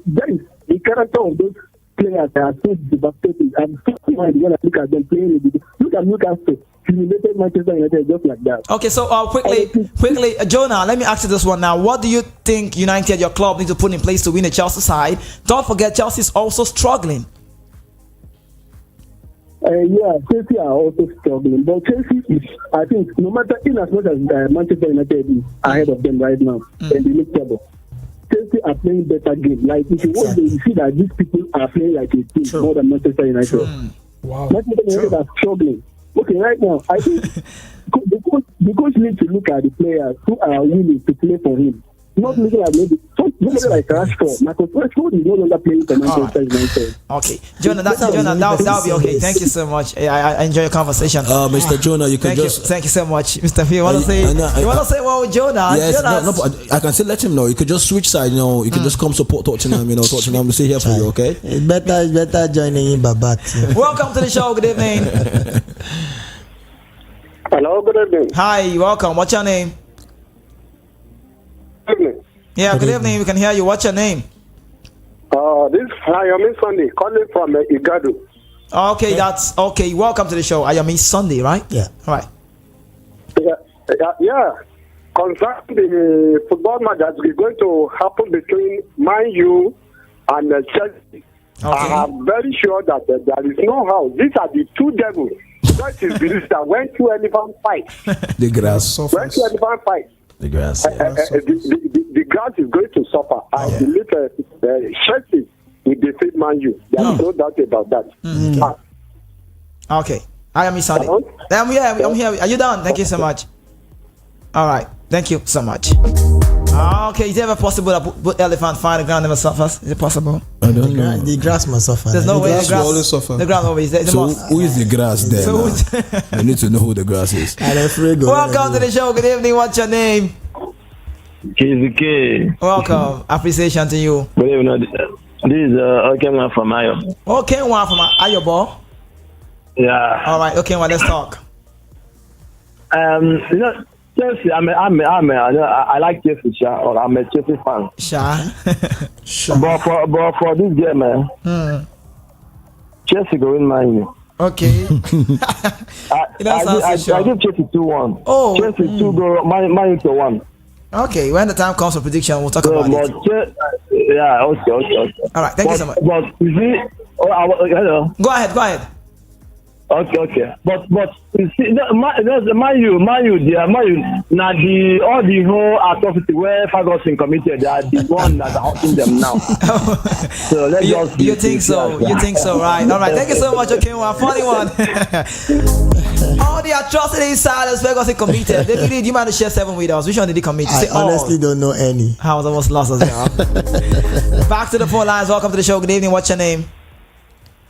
character of those players that are so devastating. I'm so mind when I look at them playing. Look at Newcastle, humiliated Manchester United just like that. Okay, so quickly, Jonah, let me ask you this one now. What do you think United, your club, need to put in place to win a Chelsea side? Don't forget, Chelsea is also struggling. Chelsea are also struggling, but Chelsea is, I think, no matter in as much as Manchester United is ahead of them right now, and they look table, Chelsea are playing better game. Like if you want to see that these people are playing like a team more than Manchester United. Wow. Manchester United are struggling. Okay, right now I think the coach needs to look at the players who are willing to play for him. Not looking at maybe like Rashford. Marcus Rashford is no longer playing for Manchester United. Okay, Jonah, that'll be okay. Thank you so much. I enjoy your conversation. Mr. Jonah, you can thank you so much, Mr. Phil. You want to say well with Jonah? Yes, no, I can still let him know. You could just switch side. You can just come support Tottenham. Tottenham will stay here for you. Okay. It's better joining in Babat. Welcome to the show. Good evening. Hello, good evening. Hi, welcome. What's your name? Yeah, good evening. We can hear you. What's your name? This is Ijeoma Sunday, calling from Igadu. Okay, that's okay. Welcome to the show. Ijeoma Sunday, right? Yeah. All right. Yeah. Concerning the football match that is going to happen between Man U and Chelsea, I am very sure that there is no how. These are the two devils. That is believed that when two elephants fight, the grass. When two elephants fight, the grass. The grass is going to suffer. I believe Chelsea will defeat Man U. There is no doubt about that. Okay. I am Sunday. I'm here. Are you done? Thank you so much. All right. Thank you so much. Okay, is it ever possible that both elephant fight, the ground never suffers? Is it possible? I don't know. The grass must suffer. There's no way the grass will always suffer. The ground always. So who is the grass there? So I need to know who the grass is. Welcome to the show. Good evening. What's your name? KZK. Welcome. Appreciation to you. Good evening. This is Okenwa from Ayo. Okenwa from Ayobo. Yeah. All right. Okenwa, let's talk. Chelsea, I like Chelsea, or I'm a Chelsea fan. But for this game, Chelsea go win Man U. Okay. I give Chelsea 2-1. Oh. Chelsea 2 go, Man U 1. Okay, when the time comes for prediction, we'll talk about it. Yeah, okay. All right, thank you so much. But you see, hello. Go ahead. Okay. But you see, Man U, now all the whole atrocity where Ferguson committed, they are the one that are hurting them now. So let's just. You think so? You think so? Right. All right. Thank you so much. Okay, funny one. All the atrocities Silas Ferguson committed. You might share 7 with us. Which one did he commit? I honestly don't know any. I was almost lost as well. Back to the phone lines. Welcome to the show. Good evening. What's your name?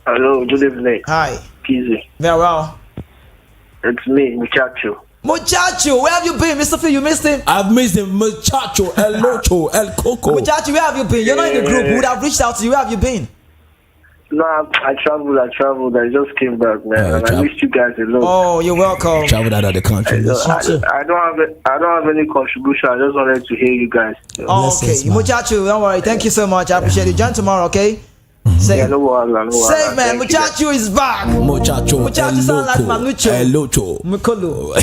Hello. Good evening. Hi. Easy. Very well. It's me, Muchacho. Muchacho, where have you been? Mr. Phil, you missed him? I've missed him. Muchacho, El Locho, El Coco. Muchacho, where have you been? You're not in the group. We would have reached out to you. Where have you been? No, I traveled. I just came back, man, and I missed you guys a lot. Oh, you're welcome. Traveled out of the country. I don't have any contribution. I just wanted to hear you guys. Oh, okay, Muchacho, don't worry. Thank you so much. I appreciate it. Join tomorrow, okay? Say, yeah, no worries. Say, man, Muchacho is back. Muchacho sound like Manucho. El Locho. Mukolo.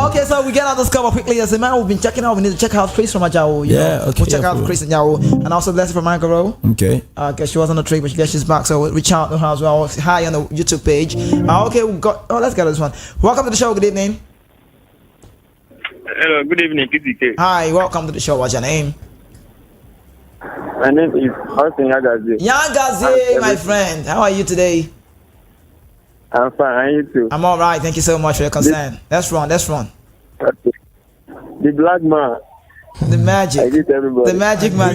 Okay, so we get out this cover quickly. As a man, we've been checking out. We need to check out Chris from Ajao. Yeah, okay. We'll check out Chris and Yao. And also Leslie from Ankara. Okay. I guess she was on the trip, but she's back. So we'll reach out to her as well. Hi on the YouTube page. Okay, we got. Oh, let's get this one. Welcome to the show. Good evening. Hello, good evening, PTK. Hi, welcome to the show. What's your name? My name is Austin Yagazi. Yagazi, my friend. How are you today? I'm fine, and you too? I'm alright, thank you so much for your concern. Let's run. Okay. The black man. The magic. I did everybody. The magic man.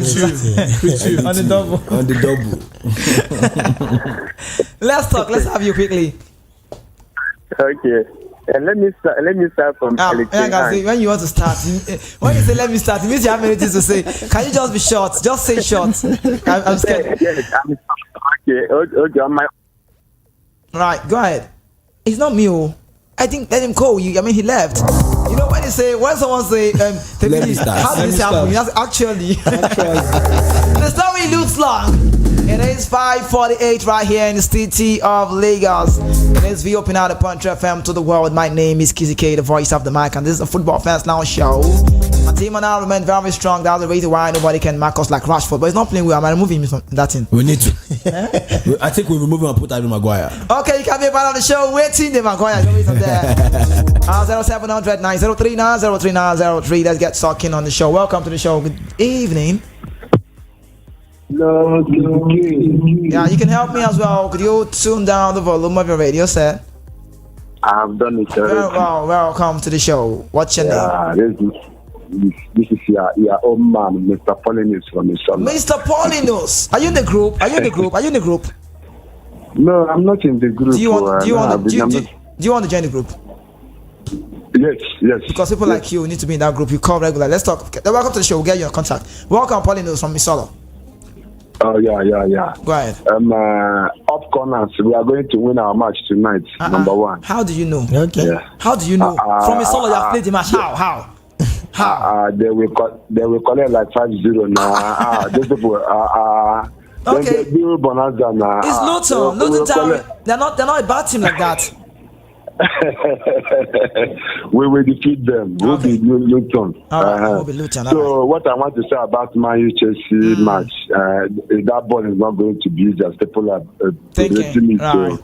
On the double. On the double. Let's talk. Let's have you quickly. Okay. And let me start from Yagazi, when you want to start, when you say let me start, it means you have many things to say. Can you just be short? Just say short. I'm scared. Yes, okay, on my. Right, go ahead. It's not me. I think let him go. He left. You know when someone say how did this happen? Actually. The story looks long. It is 5:48 right here in the city of Lagos. It is V Open Out the Punch FM to the world. My name is Kizzy K, the voice of the mic, and this is a Football Fans Now show. My team and I remain very strong. That's the reason why nobody can mark us like Rashford. But it's not playing well. I'm removing him from that thing. We need to. I think we'll remove him and put Harry Maguire. Okay, you can be a part of the show. Waiting the Maguire. Don't wait from there. 0700 903 903 903. Let's get talking on the show. Welcome to the show. Good evening. Yeah, you can help me as well. Could you tune down the volume of your radio set? I've done it already. Well, welcome to the show. What's your name? This is your own man, Mr. Paulinus from the show. Mr. Paulinus, are you in the group? Are you in the group? No, I'm not in the group. Do you want to join the group? Yes. Because people like you need to be in that group. You call regular. Let's talk. Welcome to the show. We'll get your contact. Welcome, Paulinus from Misolo. Oh, yeah. Go ahead. Up corners, we are going to win our match tonight, number one. How do you know? Okay. Yeah. How do you know? From Misolo, you have played the match. How? They will collect like 5-0 now. Those people, okay. They do bonanza now. It's Luton. Luton Town. They're not a bad team like that. We will defeat them. We'll be Luton. We'll be Luton. So what I want to say about Man U Chelsea match is that ball is not going to be easy as people are predicting it. Right.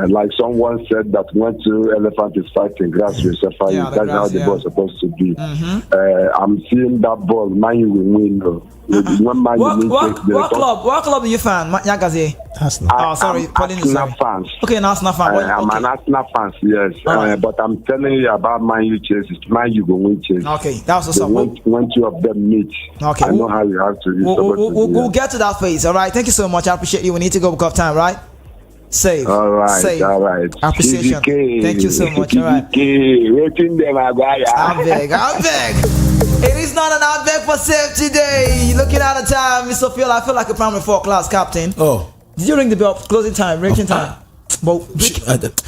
Like someone said that when two elephant is fighting, grass will suffer. That's how the ball is supposed to be. I'm seeing that ball. Man U will win. What club are you fan, Yagazi? Arsenal. Sorry, Arsenal fans. Okay, an Arsenal fan. I'm an Arsenal fan, yes. But I'm telling you about Man U Chelsea. Man U will win Chelsea. Okay, that's what's up. When two of them meet, okay, I know how you have to. We'll get to that phase. All right. Thank you so much. I appreciate you. We need to go because of time, right? Save. All right. Save. All right. Appreciation. Thank you so much. All right. Waiting them, I beg. It is not an outback for save today. Looking at the time, Mr. Phil, I feel like a primary 4 class captain. Oh. Did you ring the bell? Closing time, breaking time. But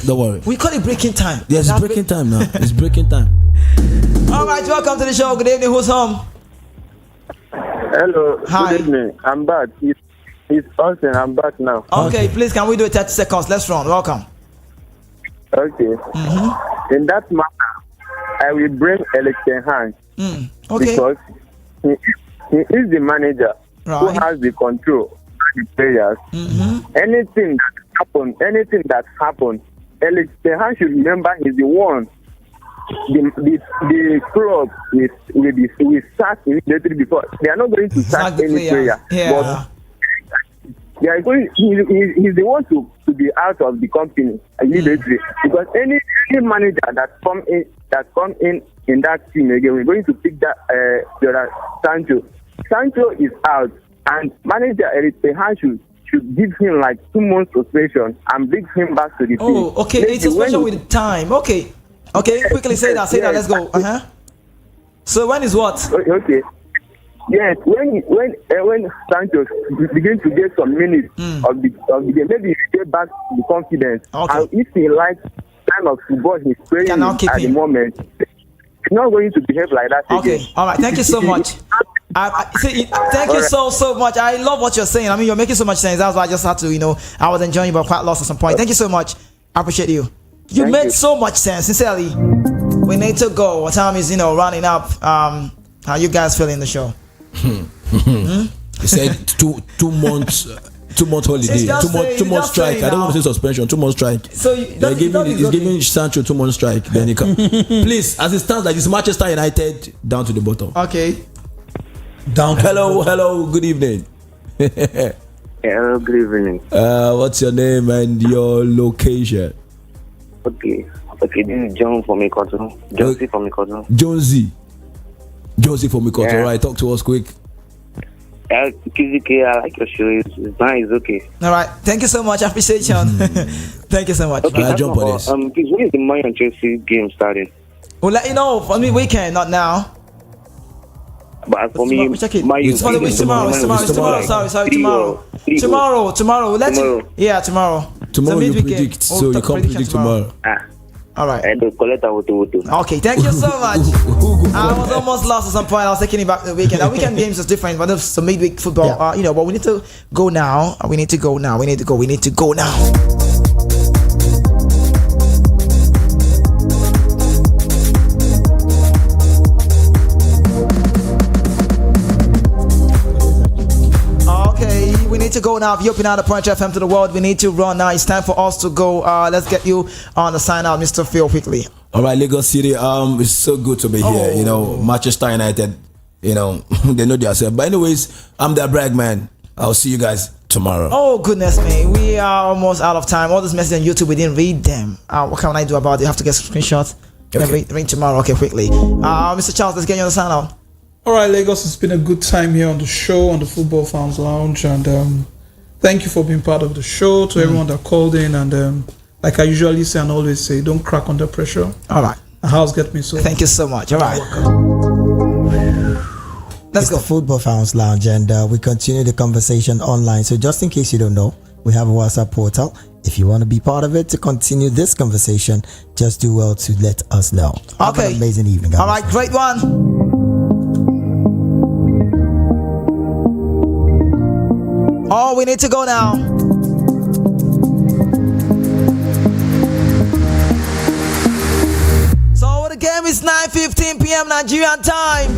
don't worry. We call it breaking time. Yes, it's breaking time now. It's breaking time. All right, welcome to the show. Good evening. Who's home? Hello. Hi. Good evening. I'm back. It's Austin. I'm back now. Okay, please, can we do it 30 seconds? Let's run. Welcome. Okay. In that matter, I will bring Alex Ten Hag. Okay. Because he is the manager who has the control of the players. Anything that happened, Alex Ten Hag should remember he's the one. The club will start immediately before. They are not going to start any player. Yeah. But they are going. He's the one to be out of the company immediately because any manager that come in that team again, we're going to pick that Sancho. Sancho is out, and manager Eric Ten Hag should should give him like 2 months suspension and bring him back to the field. Oh, okay. It's suspension with time. Okay. Quickly say that. Let's go. So when is what? Okay. Yes, when Santos begin to get some minutes of the game, maybe he get back the confidence. Okay. And if he likes kind of football he's playing at the moment, he's not going to behave like that again. again. All right. Thank you so much. Thank you so much. I love what you're saying. I mean, you're making so much sense. That's why I just had to, I was enjoying you, but quite lost at some point. Thank you so much. I appreciate you. You made so much sense. Sincerely, we need to go. What time is running up? How you guys feeling the show? He said 2 months. 2 month holiday, 2 month strike. I don't want to say suspension. 2 month strike. So he's giving Sancho 2 month strike. Then he come. Please, as it stands, like this, Manchester United down to the bottom. Okay. Down. Hello. Good evening. Hello. Good evening. What's your name and your location? Okay. This is John from Ikoto. Josie from Ikoto. Josie from Ikoto. Yeah. All right, talk to us quick. KZK, I like your show. It's nice. Okay. All right. Thank you so much. I appreciate you. Thank you so much. Okay, jump on this. Please, when is the Man and Chelsea game starting? We'll let you know for the weekend, not now. But for me, it's tomorrow. Sorry, tomorrow. Tomorrow. We'll let you. Yeah, tomorrow. Tomorrow you predict, so you can't predict tomorrow. All right. Okay, thank you so much. I was almost lost at some point. I was taking it back to the weekend. The weekend games is different, but it's some midweek football. But we need to go now. We need to go now. We need to go now. If you open out the Punch FM to the world, we need to run now. It's time for us to go. Let's get you on the sign out, Mr. Phil, quickly. All right, Lagos City. It's so good to be here. Manchester United. They know themselves. But anyways, I'm the brag man. I'll see you guys tomorrow. Oh goodness me, we are almost out of time. All these messages on YouTube, we didn't read them. What can I do about it? You have to get screenshots. Okay. Ring tomorrow. Okay, quickly. Mr. Charles, let's get you on the sign out. All right, Lagos, it's been a good time here on the show, on the Football Fans Lounge, and thank you for being part of the show. To everyone that called in, and like I usually say and always say, don't crack under pressure. All right. The house get me so. Thank you so much. All right. Let's go. The Football Fans Lounge, and we continue the conversation online. So just in case you don't know, we have a WhatsApp portal. If you want to be part of it to continue this conversation, just do well to let us know. Have an amazing evening, guys. All right, great one. Oh, we need to go now. So the game is 9:15 p.m. Nigerian time.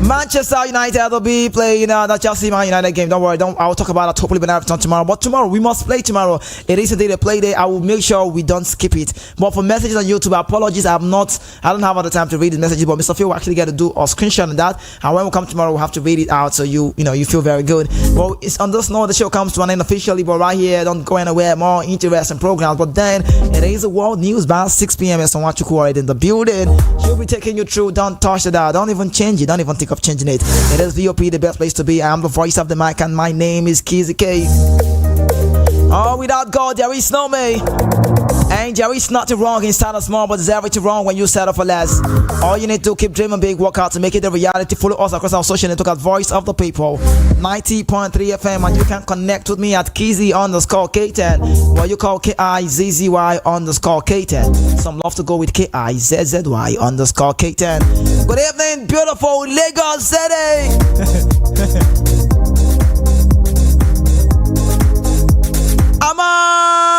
Manchester United will be playing the Chelsea Man United game. Don't worry, I'll talk about it totally benefit on tomorrow. But tomorrow we must play tomorrow. It is a day to play day. I will make sure we don't skip it. But for messages on YouTube, apologies. I don't have all the time to read the messages. But Mr. Phil will actually get to do a screenshot of that. And when we come tomorrow, we'll have to read it out so you feel very good. Well, it's on this note the show comes to an end officially. But right here, don't go anywhere. More interesting programs. But then it is a world news by 6 p.m. As someone who already in the building. She'll be taking you through. Don't touch it out. Don't even change it. Don't even think of changing it. It is VOP, the best place to be. I am the voice of the mic, and my name is Kizzy K. Oh, without God, there is no me. And there is nothing wrong in starting small, but there's everything wrong when you settle for less. All you need to keep dreaming big, work out to make it a reality. Follow us across our social network at Voice of the People 90.3 FM, and you can connect with me at Kizzy_K10, what you call KIZZY_K10. Some love to go with KIZZY_K10. Good evening, beautiful Lagos City. I'm on.